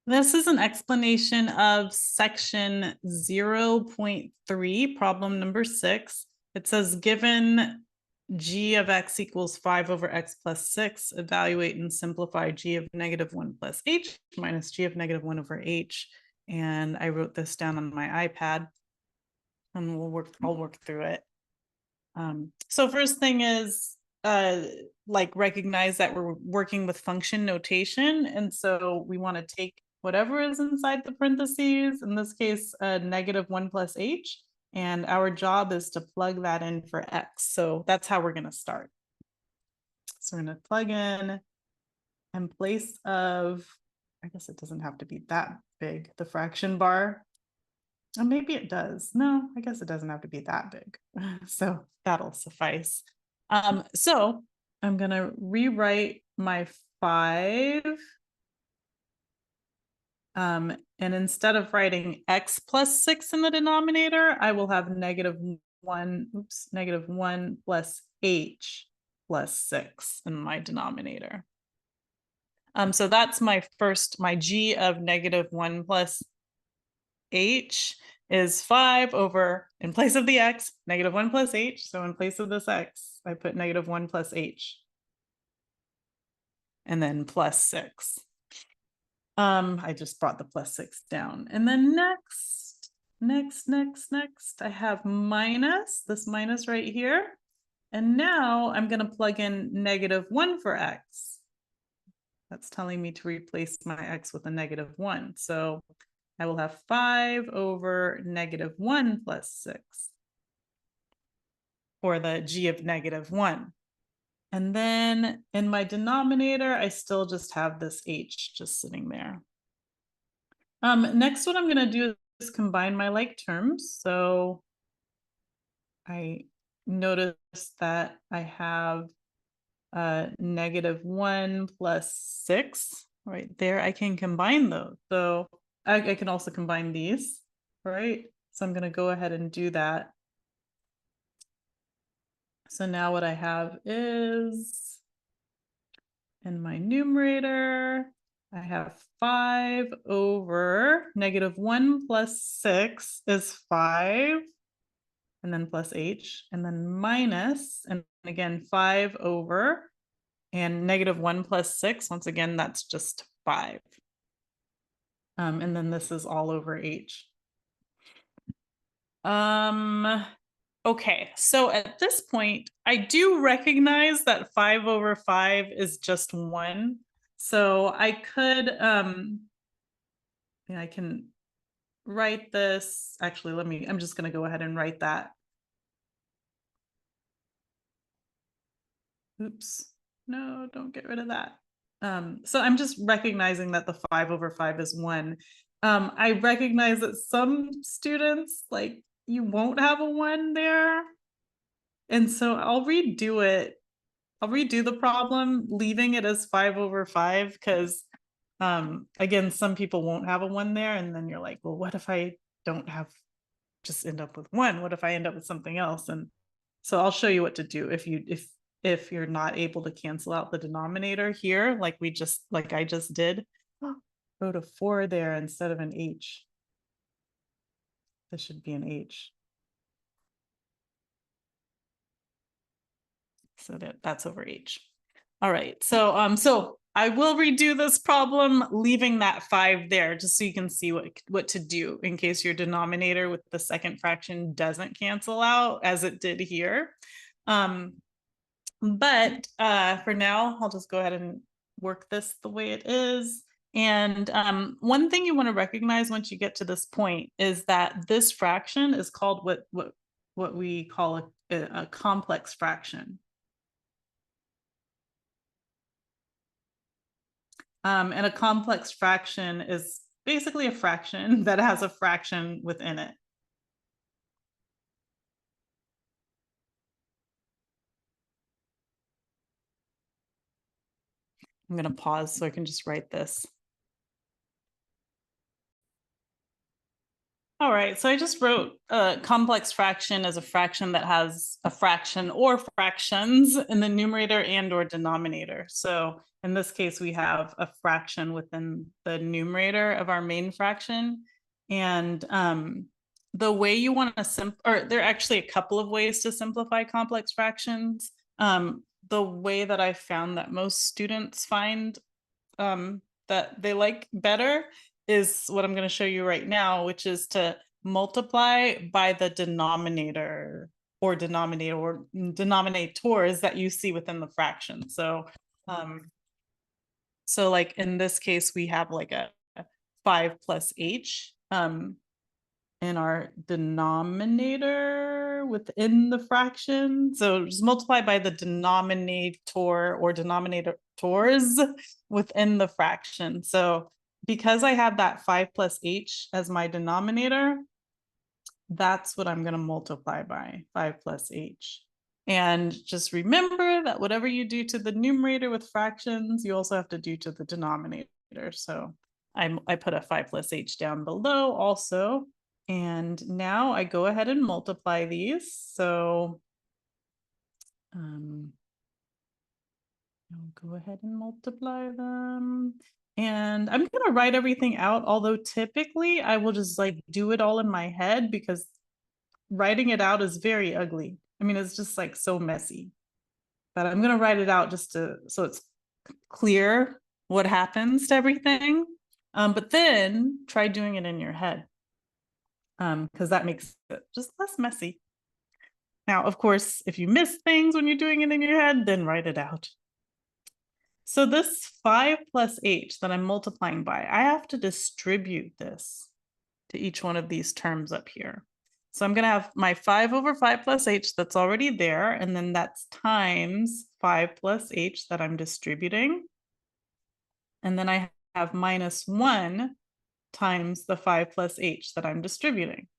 This is an explanation of section 0.3, problem number 6. It says, given g of x equals 5 over x plus 6, evaluate and simplify g of negative 1 plus h minus g of negative 1 over h. And I wrote this down on my iPad, and I'll work through it. So first thing is, like, recognize that we're working with function notation. And so we want to take whatever is inside the parentheses, in this case, negative 1 plus h, and our job is to plug that in for x. So that's how we're going to start. So we're going to plug in place of, I guess it doesn't have to be that big, the fraction bar. Or maybe it does. No, I guess it doesn't have to be that big. So that'll suffice. So I'm going to rewrite my 5. And instead of writing x plus 6 in the denominator, I will have negative 1 plus h plus 6 in my denominator. So that's my g of negative 1 plus h is 5 over, in place of the x, negative 1 plus h. So in place of this x, I put negative 1 plus h. And then plus 6. I just brought the plus 6 down. And then next, I have minus, this minus right here. And now I'm going to plug in negative 1 for x. That's telling me to replace my x with a negative 1. So I will have 5 over negative 1 plus 6, or the g of negative 1. And then in my denominator, I still just have this h just sitting there. Next, what I'm going to do is combine my like terms. So I notice that I have negative 1 plus 6 right there. I can combine those. So I can also combine these, right? So I'm going to go ahead and do that. So now what I have is, in my numerator, I have 5 over negative 1 plus 6 is 5, and then plus h, and then minus, and again, 5 over, and negative 1 plus 6, once again, that's just 5. And then this is all over h. Okay, so at this point, I do recognize that 5 over 5 is just 1. So I could, I can write this. Actually, I'm just going to go ahead and write that. Oops, no, don't get rid of that. So I'm just recognizing that the 5 over 5 is 1. I recognize that some students, like, you won't have a 1 there. And so I'll redo it. I'll redo the problem, leaving it as 5 over 5, because again, some people won't have a 1 there, and then you're like, well, what if I don't have, just end up with 1? What if I end up with something else? And so I'll show you what to do if you're not able to cancel out the denominator here, like I just did. Wrote a 4 there instead of an h. This should be an h. So that's over h. All right, so so I will redo this problem, leaving that 5 there, just so you can see what to do in case your denominator with the second fraction doesn't cancel out as it did here. But for now, I'll just go ahead and work this the way it is. And one thing you want to recognize once you get to this point is that this fraction is called what we call a complex fraction. And a complex fraction is basically a fraction that has a fraction within it. I'm going to pause so I can just write this. All right, so I just wrote a complex fraction as a fraction that has a fraction or fractions in the numerator and or denominator. So in this case, we have a fraction within the numerator of our main fraction. And the way you want to or there are actually a couple of ways to simplify complex fractions. The way that I found that most students find that they like better is what I'm going to show you right now, which is to multiply by the denominator or denominators that you see within the fraction. So like in this case, we have like a 5 plus h in our denominator within the fraction. So just multiply by the denominator or denominators within the fraction. So because I have that 5 plus h as my denominator, that's what I'm going to multiply by, 5 plus h. And just remember that whatever you do to the numerator with fractions, you also have to do to the denominator. So I put a 5 plus h down below also. And now I go ahead and multiply these. So I'll go ahead and multiply them. And I'm going to write everything out, although typically I will just like do it all in my head because writing it out is very ugly. I mean, it's just like so messy. But I'm going to write it out just so it's clear what happens to everything. But then try doing it in your head. Because that makes it just less messy. Now, of course, if you miss things when you're doing it in your head, then write it out. So this 5 plus h that I'm multiplying by, I have to distribute this to each one of these terms up here. So I'm going to have my 5 over 5 plus h that's already there, and then that's times 5 plus h that I'm distributing. And then I have minus 1 times the 5 plus h that I'm distributing,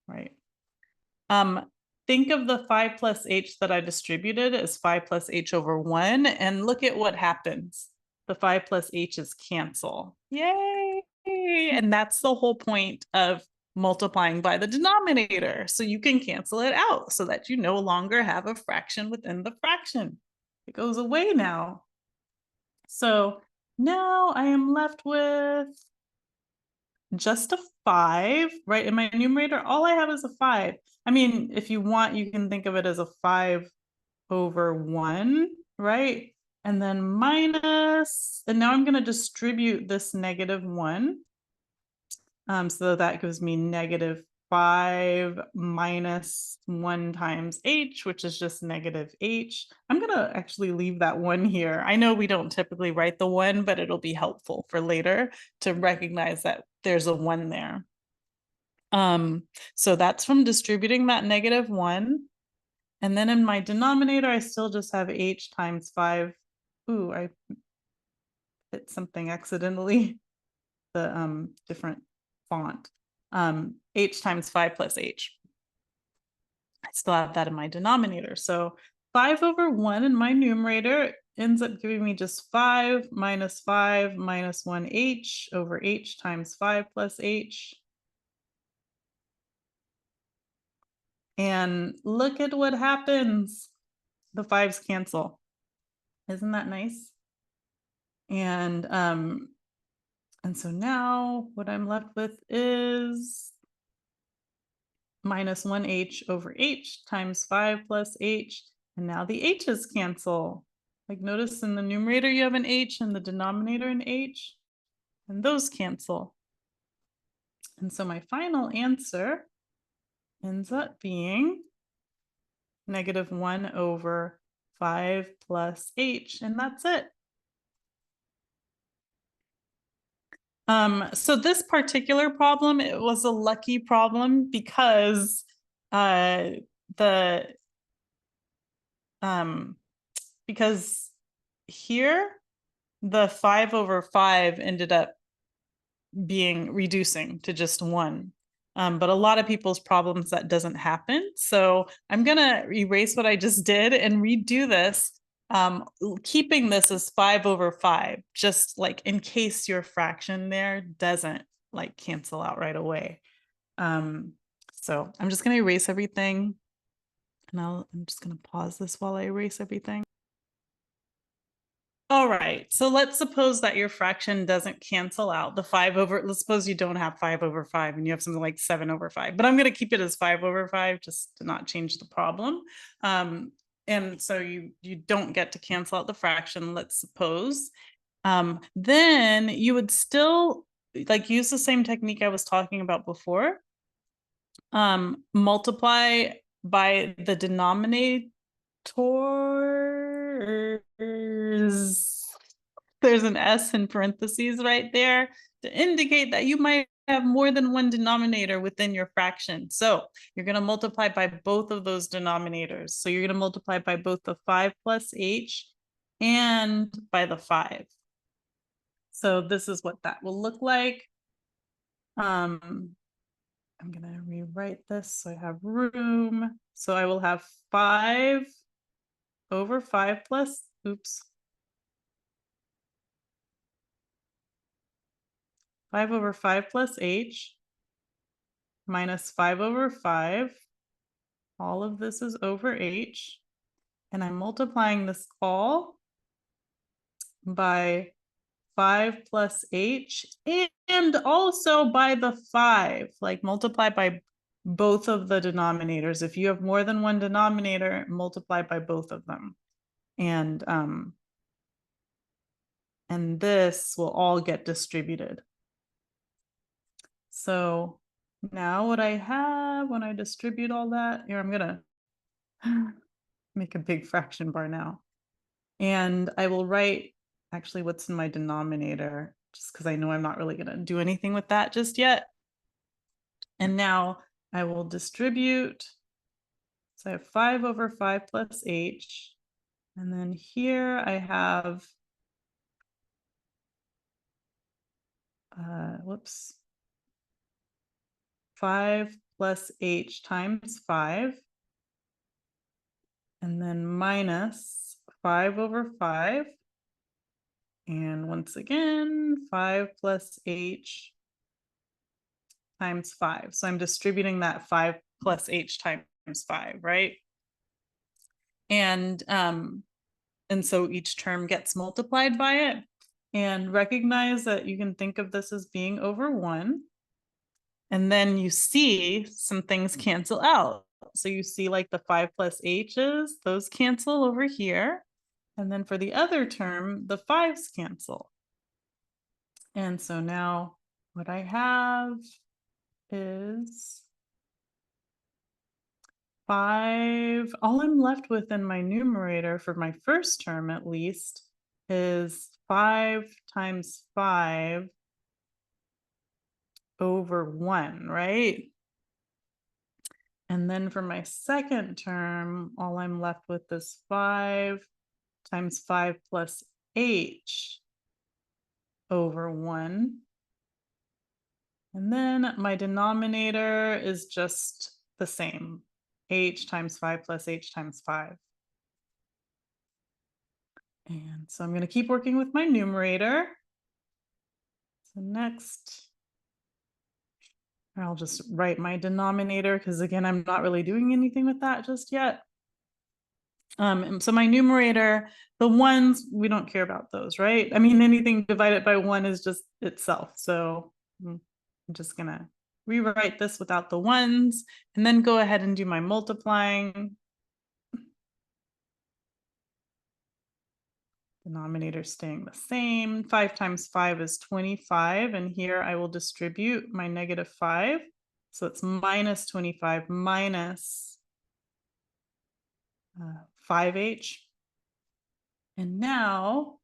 right? Think of the 5 plus h that I distributed as 5 plus h over 1, and look at what happens. The 5 plus h's cancel. Yay! And that's the whole point of multiplying by the denominator. So you can cancel it out so that you no longer have a fraction within the fraction. It goes away now. So now I am left with just a 5, right? In my numerator, all I have is a 5. I mean, if you want, you can think of it as a 5 over 1, right? And then minus, and now I'm going to distribute this negative 1. So that gives me negative 5 minus 1 times h, which is just negative h. I'm going to actually leave that 1 here. I know we don't typically write the 1, but it'll be helpful for later to recognize that there's a 1 there. So that's from distributing that negative 1. And then in my denominator, I still just have h times 5. Ooh, I hit something accidentally. The different font. H times 5 plus h. I still have that in my denominator. So 5 over 1 in my numerator ends up giving me just 5 minus 1h over h times 5 plus h. And look at what happens. The 5's cancel. Isn't that nice? And so now what I'm left with is minus 1h over h times 5 plus h. And now the h's cancel. Like notice in the numerator you have an h and the denominator an h, and those cancel. And so my final answer ends up being negative 1 over 5 plus h, and that's it. So this particular problem, it was a lucky problem because because here the 5 over 5 ended up being reducing to just 1. But a lot of people's problems that doesn't happen. So I'm gonna erase what I just did and redo this, keeping this as 5 over 5, just like in case your fraction there doesn't like cancel out right away. So I'm just going to erase everything. And I'm just going to pause this while I erase everything. All right, so let's suppose that your fraction doesn't cancel out the 5 over, let's suppose you don't have 5 over 5 and you have something like 7 over 5, but I'm going to keep it as 5 over 5 just to not change the problem. And so you don't get to cancel out the fraction, let's suppose. Then you would still like use the same technique I was talking about before. Multiply by the denominators. There's an S in parentheses right there to indicate that you might have more than one denominator within your fraction. So you're going to multiply by both of those denominators. So you're going to multiply by both the 5 plus h and by the 5. So this is what that will look like. I'm going to rewrite this so I have room. So I will have 5 over 5 plus, oops. 5 over 5 plus h minus 5 over 5. All of this is over h. And I'm multiplying this all by 5 plus h and also by the 5, like multiply by both of the denominators. If you have more than one denominator, multiply by both of them. And this will all get distributed. So now what I have when I distribute all that, here I'm gonna make a big fraction bar now. And I will write actually what's in my denominator, just because I know I'm not really gonna do anything with that just yet. And now I will distribute. So I have 5 over 5 plus h. And then here I have, whoops, 5 plus h times 5. And then minus 5 over 5. And once again, 5 plus h times 5. So I'm distributing that 5 plus h times 5, right? And so each term gets multiplied by it. And recognize that you can think of this as being over 1. And then you see some things cancel out. So you see like the 5 plus h's, those cancel over here. And then for the other term, the 5's cancel. And so now what I have is 5. All I'm left with in my numerator for my first term, at least, is 5 times 5 over 1, right? And then for my second term, all I'm left with is 5 times 5 plus h over 1. And then my denominator is just the same, h times 5 plus h times 5. And so I'm going to keep working with my numerator. So next, I'll just write my denominator because again, I'm not really doing anything with that just yet. So my numerator, the ones, we don't care about those, right? I mean, anything divided by 1 is just itself. So I'm just going to rewrite this without the ones and then go ahead and do my multiplying. Denominator staying the same. 5 times 5 is 25. And here I will distribute my negative 5. So it's minus 25 minus 5h. And now,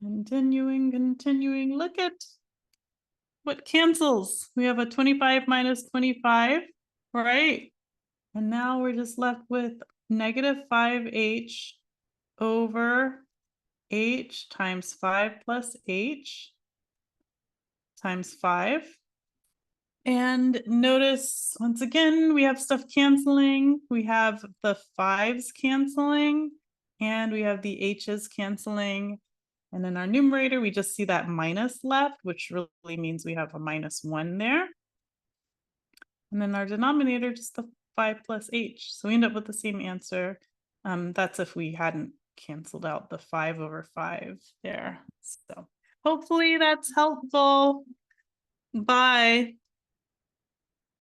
continuing, look at what cancels. We have a 25 minus 25, right? And now we're just left with negative 5h over h times 5 plus h times 5. And notice, once again, we have stuff canceling. We have the 5's canceling, and we have the h's canceling. And in our numerator, we just see that minus left, which really means we have a minus 1 there. And then our denominator, just the 5 plus h. So we end up with the same answer. That's if we hadn't canceled out the 5/5 there. So hopefully that's helpful. Bye.